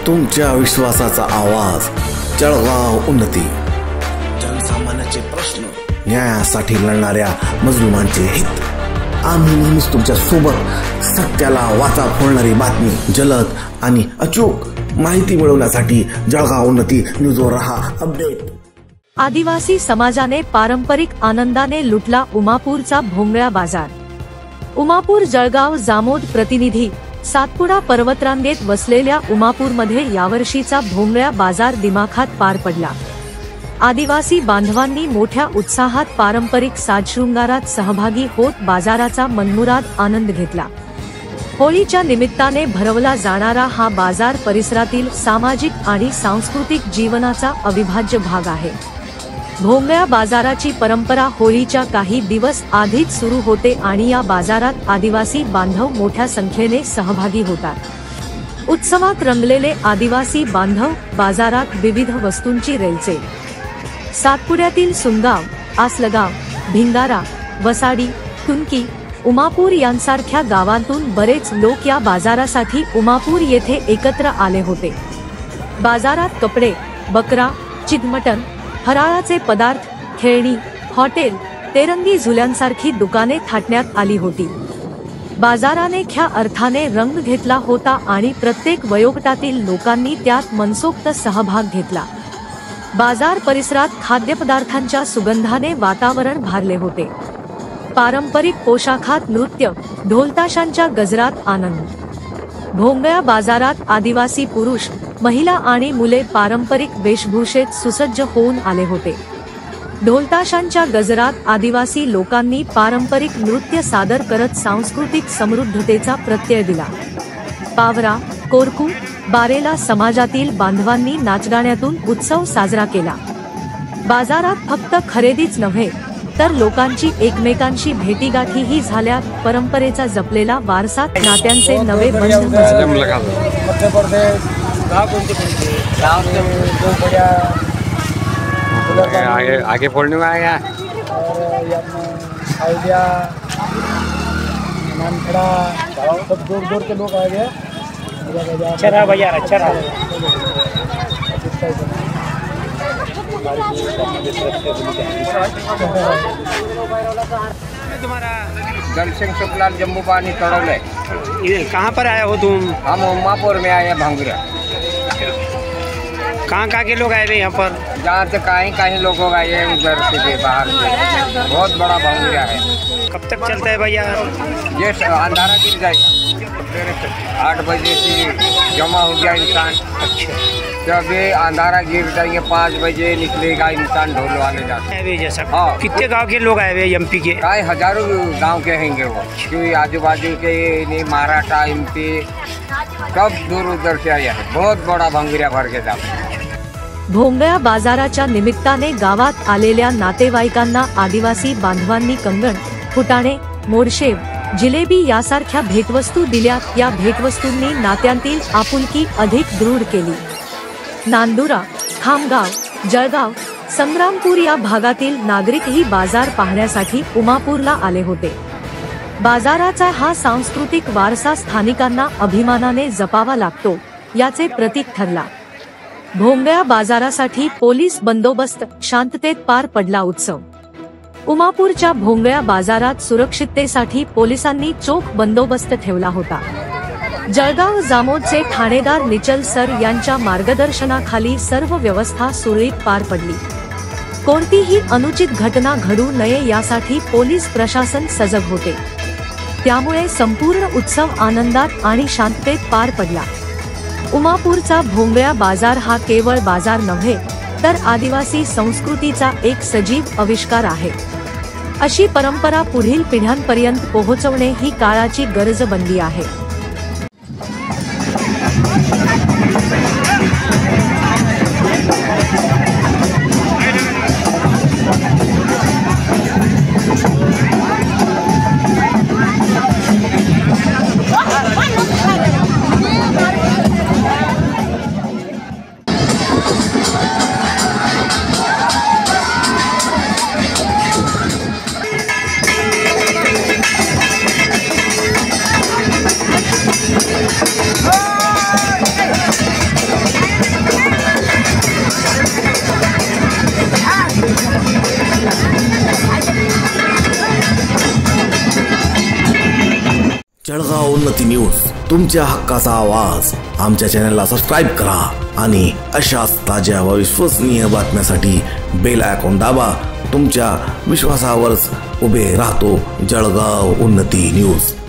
तुमच्या विश्वासाचा आवाज, जळगाव उन्नती. जनसामान्याचे प्रश्न, न्यायासाठी लढणाऱ्या मजलुमांचे हित. आम्ही नेहमीच तुमच्या सोबत. सत्याला वाचा फोडणारी बातमी, जलद आणि अचूक माहिती मिळवण्यासाठी जळगाव उन्नती न्यूजवर रहा अपडेट. आदिवासी समाजाने पारंपरिक आनंदाने लुटला उमापूरचा भोंगळा बाजार. उमापूर जळगाव जामोद प्रतिनिधी. सातपुडा पर्वतरांगेत वसलेल्या उमापूरमध्ये यावर्षीचा भोंगळा बाजार दिमाखात पार पडला. आदिवासी बांधवांनी मोठ्या उत्साहात पारंपरिक साजशृंगारात सहभागी होत बाजाराचा मनमुराद आनंद घेतला. होळीच्या निमित्ताने भरवला जाणारा हा बाजार परिसरातील सामाजिक आणि सांस्कृतिक जीवनाचा अविभाज्य भाग आहे. भोंगळा बाजाराची परंपरा होळीच्या काही दिवस आधीच सुरू होते आणि या बाजारात आदिवासी बांधव मोठ्या संख्येने सहभागी होतात. उत्सवात रंगलेले आदिवासी बांधव बाजारात विविध वस्तूंची रेलचेल. सातपुड्यातील सुनगाव, आसलगाव, भिंगारा, वसाडी, कुनकी, उमापूर यांसारख्या गावांतून बरेच लोक या बाजारासाठी उमापूर येथे एकत्र आले होते. बाजारात कपडे, बकरा, चिकमटन, फराळाचे पदार्थ, खेळणी, हॉटेल, तेरंगी झुल्यांसारखी दुकाने थाटण्यात आली होती. बाजाराने खऱ्या अर्थाने रंग घेतला होता आणि प्रत्येक वयोगटातील लोकांनी त्यात मनसोक्त सहभाग घेतला. बाजार परिसरात खाद्यपदार्थांच्या सुगंधाने वातावरण भारले होते. पारंपरिक पोशाखात नृत्य, ढोलताशांच्या गजरात आनंद. भोंगळा बाजारात आदिवासी पुरुष, महिला आणि मुले पारंपरिक वेशभूषेत सुसज्ज होऊन आले होते. ढोलताशांच्या गजरात आदिवासी लोकांनी पारंपरिक नृत्य सादर करत सांस्कृतिक समृद्धतेचा प्रत्यय दिला. पावरा, कोरकू, बारेला समाजातील बांधवांनी नाचगाण्यातून उत्सव साजरा केला. बाजारात फक्त खरेदीच नव्हे तर लोकांची एकमेकांशी भेटीगाठीही झाल्या. परंपरेचा जपलेला वारसा, नात्यांचे नवे बंध. आगे फोड़ने में आया सब दूर दूर के लोग आ गए. अच्छा बाजार, अच्छा तुम्हारा दर्शन शुक्लाल जम्मू पानी तड़ौले. कहाँ पर आया हो तुम? हम उमापुर में आए हैं भांगुरा. कहाँ के लोग आए थे यहाँ पर? जहाँ से कहीं लोग आए हैं, उधर से बाहर से. बहुत बड़ा भांगुरा है. कब तक चलता है भैया? ये अंधारा गिर जाएगा. 8 बजे से जमा हो गया इंसान. अच्छा. जब ये अंधारा गिर जाएंगे 5 बजे निकलेगा इंसान ढोल वाले जाते. जैसा हाँ. कितने गांव के लोग आए हुए एमपी के? हजारों गांव के होंगे वो, क्योंकि आजू बाजू के महाराष्ट्र, एमपी सब दूर उधर से आया है. बहुत बड़ा भंगिरा भर के जाते. भोंगळा बाजाराच्या निमित्ताने गावात आलेल्या नातेवाईकांना आदिवासी बांधवांनी कंगण, फुटाणे, मोरशेव, जिलेबी यासारख्या भेटवस्तू दिल्या. या भेटवस्तूंनी नात्यांतील आपुलकी अधिक दृढ केली. नांदुरा, खामगाव, जळगाव, संग्रामपूर या भागातील नागरिकही बाजार पाहण्यासाठी उमापूरला आले होते. बाजाराचा हा सांस्कृतिक वारसा स्थानिकांना अभिमानाने जपावा लागतो याचे प्रतीक ठरला. भोंगळा बाजारासाठी पोलीस बंदोबस्त, शांततेत पार पडला उत्सव. उमापूरच्या भोंगळा बाजारात सुरक्षिततेसाठी पोलिसांनी चोख बंदोबस्त ठेवला होता. जळगाव जामोदचे ठाणेदार निचल सर यांच्या मार्गदर्शनाखाली सर्व व्यवस्था सुरळीत पार पडली. कोणतीही अनुचित घटना घडू नये यासाठी पोलीस प्रशासन सजग होते. त्यामुळे संपूर्ण उत्सव आनंदात आणि शांततेत पार पडला. उमापूरचा भोंगळा बाजार हा केवळ बाजार नव्हे तर आदिवासी संस्कृतीचा एक सजीव आविष्कार आहे. अशी परंपरा पुढील पिढ्यांपर्यंत पोहोचवणे ही काळाची गरज बनली आहे. जळगाव उन्नती न्यूज, तुमच्या हक्काचा आवाज. आमच्या चॅनलला सबस्क्राईब करा आणि अशाच ताज्या व विश्वसनीय बातम्यांसाठी बेल आयकॉन दाबा. तुमच्या विश्वासावरच उभे राहतो जळगाव उन्नती न्यूज.